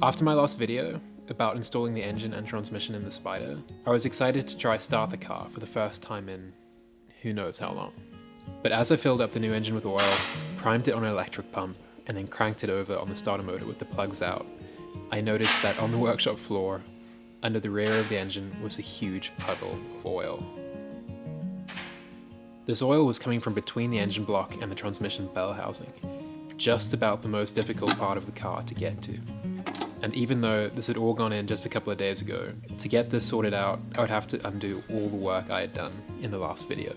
After my last video about installing the engine and transmission in the Spider, I was excited to try start the car for the first time in who knows how long. But as I filled up the new engine with oil, primed it on an electric pump, and then cranked it over on the starter motor with the plugs out, I noticed that on the workshop floor, under the rear of the engine, was a huge puddle of oil. This oil was coming from between the engine block and the transmission bell housing, just about the most difficult part of the car to get to. And even though this had all gone in just a couple of days ago, to get this sorted out, I would have to undo all the work I had done in the last video.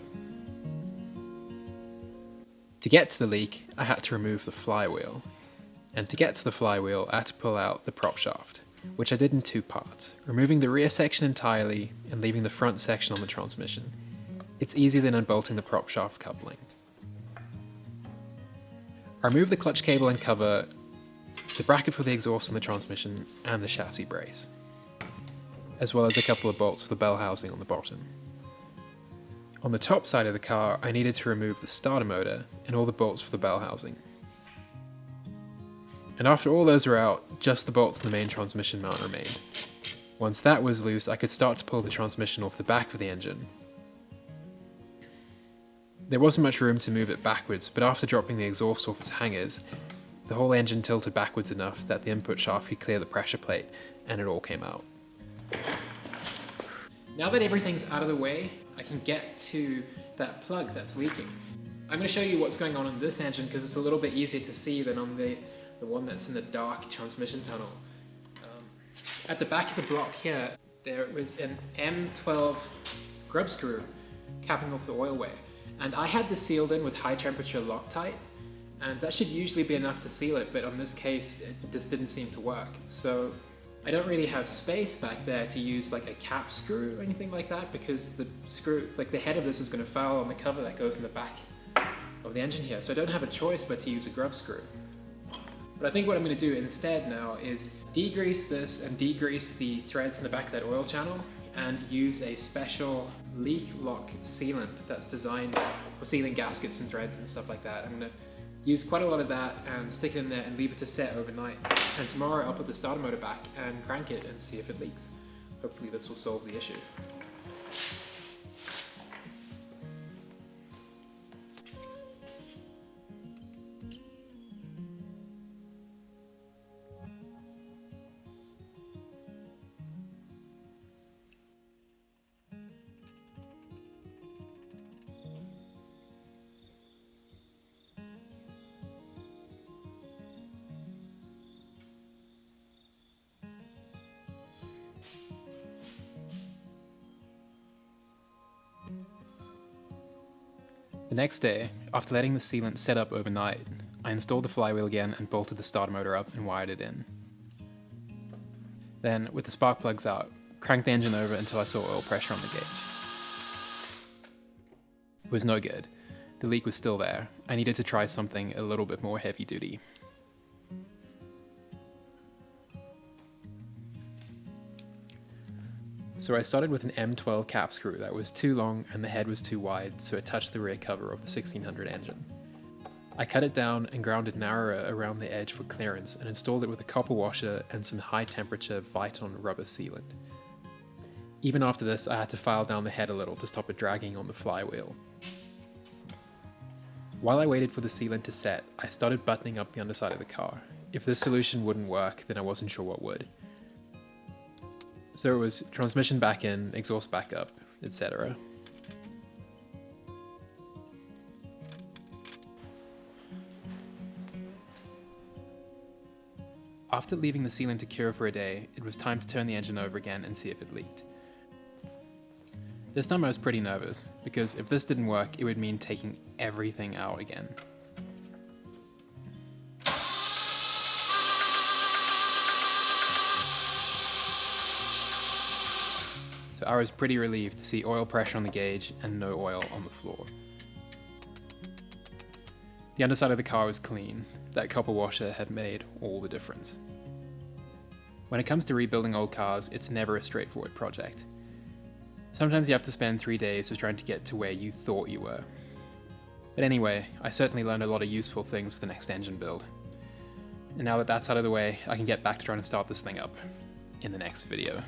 To get to the leak, I had to remove the flywheel. And to get to the flywheel, I had to pull out the prop shaft, which I did in two parts, removing the rear section entirely and leaving the front section on the transmission. It's easier than unbolting the prop shaft coupling. I removed the clutch cable and cover, the bracket for the exhaust on the transmission, and the chassis brace, as well as a couple of bolts for the bell housing on the bottom. On the top side of the car, I needed to remove the starter motor and all the bolts for the bell housing. And after all those were out, just the bolts in the main transmission mount remained. Once that was loose, I could start to pull the transmission off the back of the engine. There wasn't much room to move it backwards, but after dropping the exhaust off its hangers, the whole engine tilted backwards enough that the input shaft could clear the pressure plate, and it all came out. Now that everything's out of the way, I can get to that plug that's leaking. I'm going to show you what's going on this engine because it's a little bit easier to see than on the one that's in the dark transmission tunnel. At the back of the block here, there was an M12 grub screw capping off the oil way. And I had this sealed in with high temperature Loctite, and that should usually be enough to seal it, but on this case, this didn't seem to work. So I don't really have space back there to use like a cap screw or anything like that, because the screw, like the head of this is going to foul on the cover that goes in the back of the engine here. So I don't have a choice but to use a grub screw. But I think what I'm going to do instead now is degrease this and degrease the threads in the back of that oil channel and use a special leak lock sealant that's designed for sealing gaskets and threads and stuff like that. I'm going to use quite a lot of that and stick it in there and leave it to set overnight. And tomorrow I'll put the starter motor back and crank it and see if it leaks. Hopefully this will solve the issue. The next day, after letting the sealant set up overnight, I installed the flywheel again and bolted the starter motor up and wired it in. Then, with the spark plugs out, cranked the engine over until I saw oil pressure on the gauge. It was no good. The leak was still there. I needed to try something a little bit more heavy duty. So I started with an M12 cap screw that was too long and the head was too wide, so it touched the rear cover of the 1600 engine. I cut it down and ground it narrower around the edge for clearance and installed it with a copper washer and some high temperature Viton rubber sealant. Even after this, I had to file down the head a little to stop it dragging on the flywheel. While I waited for the sealant to set, I started buttoning up the underside of the car. If this solution wouldn't work, then I wasn't sure what would. So it was transmission back in, exhaust back up, etc. After leaving the sealant to cure for a day, it was time to turn the engine over again and see if it leaked. This time I was pretty nervous, because if this didn't work, it would mean taking everything out again. So I was pretty relieved to see oil pressure on the gauge and no oil on the floor. The underside of the car was clean. That copper washer had made all the difference. When it comes to rebuilding old cars, it's never a straightforward project. Sometimes you have to spend 3 days just trying to get to where you thought you were. But anyway, I certainly learned a lot of useful things for the next engine build. And now that that's out of the way, I can get back to trying to start this thing up in the next video.